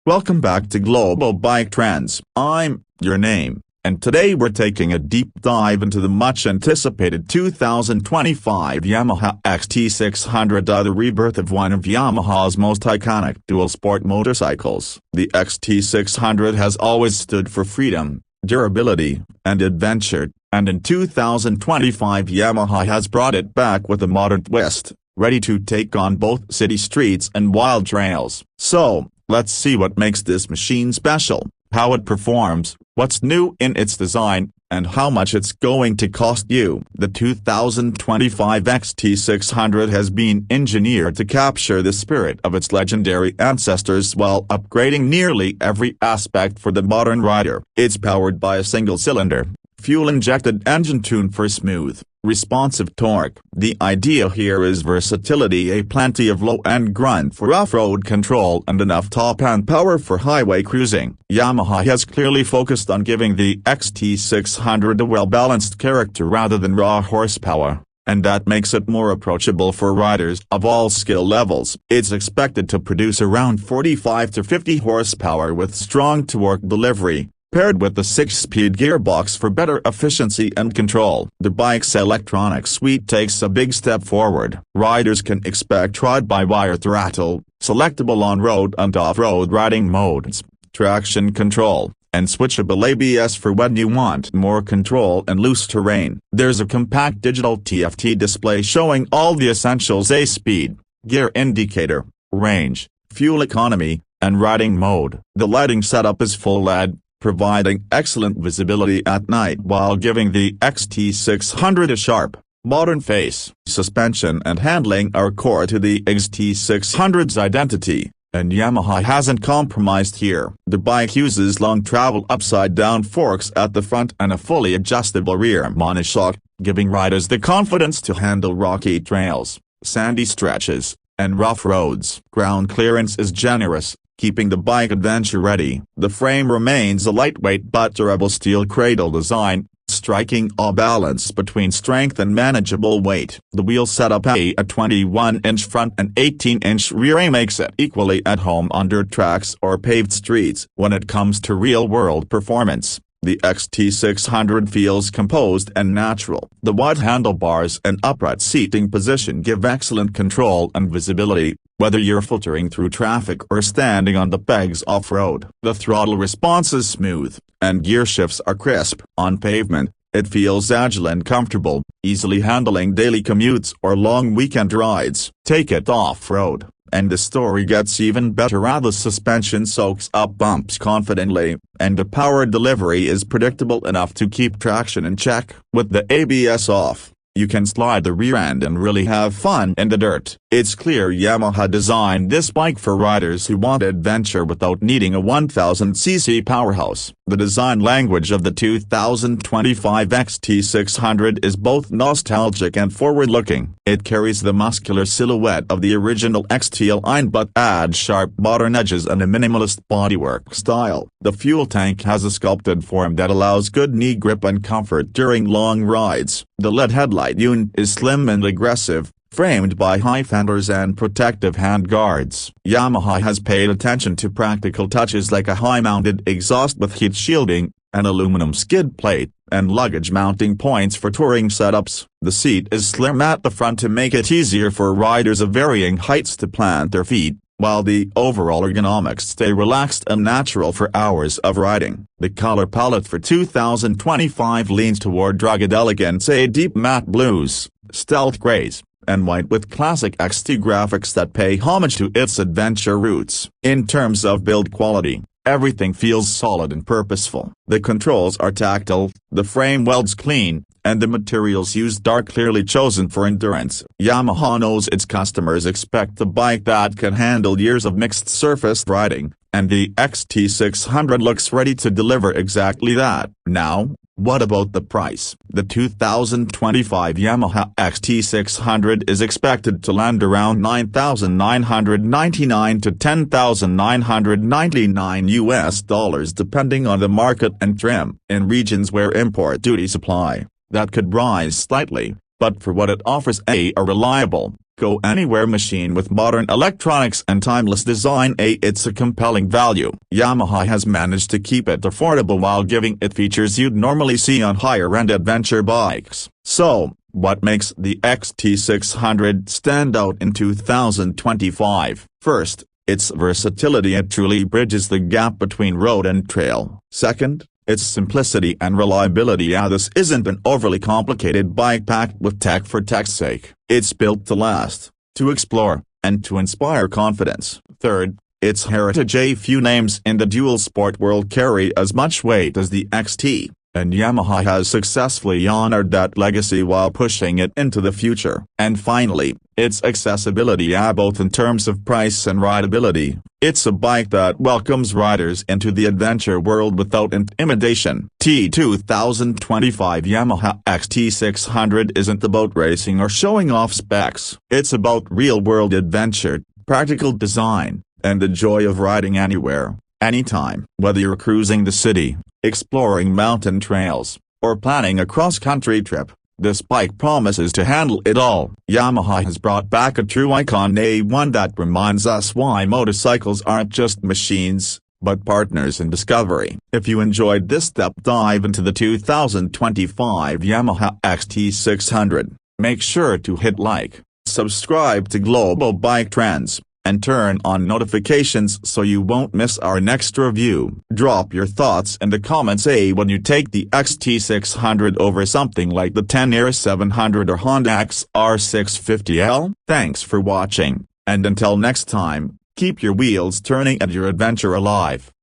Welcome back to Global Bike Trends. I'm your name, and today we're taking a deep dive into the much-anticipated 2025 Yamaha XT600, the rebirth of one of Yamaha's most iconic dual-sport motorcycles. The XT600 has always stood for freedom, durability, and adventure, and in 2025 Yamaha has brought it back with a modern twist, ready to take on both city streets and wild trails. So, let's see what makes this machine special, how it performs, what's new in its design, and how much it's going to cost you. The 2025 XT600 has been engineered to capture the spirit of its legendary ancestors while upgrading nearly every aspect for the modern rider. It's powered by a single-cylinder, fuel-injected engine tuned for smooth, responsive torque. The idea here is versatility, a plenty of low-end grunt for off-road control and enough top-end power for highway cruising. Yamaha has clearly focused on giving the XT600 a well-balanced character rather than raw horsepower, and that makes it more approachable for riders of all skill levels. It's expected to produce around 45 to 50 horsepower with strong torque delivery, paired with the 6-speed gearbox for better efficiency and control. The bike's electronic suite takes a big step forward. Riders can expect ride-by-wire throttle, selectable on-road and off-road riding modes, traction control, and switchable ABS for when you want more control in loose terrain. There's a compact digital TFT display showing all the essentials: a speed, gear indicator, range, fuel economy, and riding mode. The lighting setup is full LED, providing excellent visibility at night while giving the XT600 a sharp, modern face. Suspension and handling are core to the XT600's identity, and Yamaha hasn't compromised here. The bike uses long travel upside-down forks at the front and a fully adjustable rear monoshock, giving riders the confidence to handle rocky trails, sandy stretches, and rough roads. Ground clearance is generous, keeping the bike adventure-ready. The frame remains a lightweight but durable steel cradle design, striking a balance between strength and manageable weight. The wheel setup, a 21-inch front and 18-inch rear, makes it equally at home on dirt tracks or paved streets. When it comes to real-world performance, the XT600 feels composed and natural. The wide handlebars and upright seating position give excellent control and visibility, whether you're filtering through traffic or standing on the pegs off-road. The throttle response is smooth, and gear shifts are crisp. On pavement, it feels agile and comfortable, easily handling daily commutes or long weekend rides. Take it off-road, and the story gets even better as the suspension soaks up bumps confidently, and the power delivery is predictable enough to keep traction in check. With the ABS off, you can slide the rear end and really have fun in the dirt. It's clear Yamaha designed this bike for riders who want adventure without needing a 1000cc powerhouse. The design language of the 2025 XT600 is both nostalgic and forward-looking. It carries the muscular silhouette of the original XT line but adds sharp modern edges and a minimalist bodywork style. The fuel tank has a sculpted form that allows good knee grip and comfort during long rides. The LED headlight unit is slim and aggressive, framed by high fenders and protective handguards. Yamaha has paid attention to practical touches like a high-mounted exhaust with heat shielding, an aluminum skid plate, and luggage mounting points for touring setups. The seat is slim at the front to make it easier for riders of varying heights to plant their feet, while the overall ergonomics stay relaxed and natural for hours of riding. The color palette for 2025 leans toward rugged elegance, a deep matte blues, stealth grays, and white with classic XT graphics that pay homage to its adventure roots. In terms of build quality, everything feels solid and purposeful. The controls are tactile, the frame welds clean, and the materials used are clearly chosen for endurance. Yamaha knows its customers expect a bike that can handle years of mixed surface riding, and the XT600 looks ready to deliver exactly that. Now, what about the price? The 2025 Yamaha XT600 is expected to land around $9,999 to $10,999 depending on the market and trim. In regions where import duties apply, that could rise slightly, but for what it offers, a reliable, go-anywhere machine with modern electronics and timeless design, it's a compelling value. Yamaha has managed to keep it affordable while giving it features you'd normally see on higher-end adventure bikes. So, what makes the XT600 stand out in 2025? First, its versatility. It truly bridges the gap between road and trail. Second, its simplicity and reliability. This isn't an overly complicated bike packed with tech for tech's sake. It's built to last, to explore, and to inspire confidence. Third, its heritage. A few names in the dual sport world carry as much weight as the XT, and Yamaha has successfully honored that legacy while pushing it into the future. And finally, its accessibility. Both in terms of price and rideability, it's a bike that welcomes riders into the adventure world without intimidation. 2025 Yamaha XT600 isn't about racing or showing off specs. It's about real-world adventure, practical design, and the joy of riding anywhere, anytime. Whether you're cruising the city, exploring mountain trails, or planning a cross-country trip, this bike promises to handle it all. Yamaha has brought back a true icon, one that reminds us why motorcycles aren't just machines, but partners in discovery. If you enjoyed this deep dive into the 2025 Yamaha XT600, make sure to hit like, subscribe to Global Bike Trends, and turn on notifications so you won't miss our next review. Drop your thoughts in the comments. When you take the XT600 over something like the 10R700 or Honda XR650L? Thanks for watching, and until next time, keep your wheels turning and your adventure alive.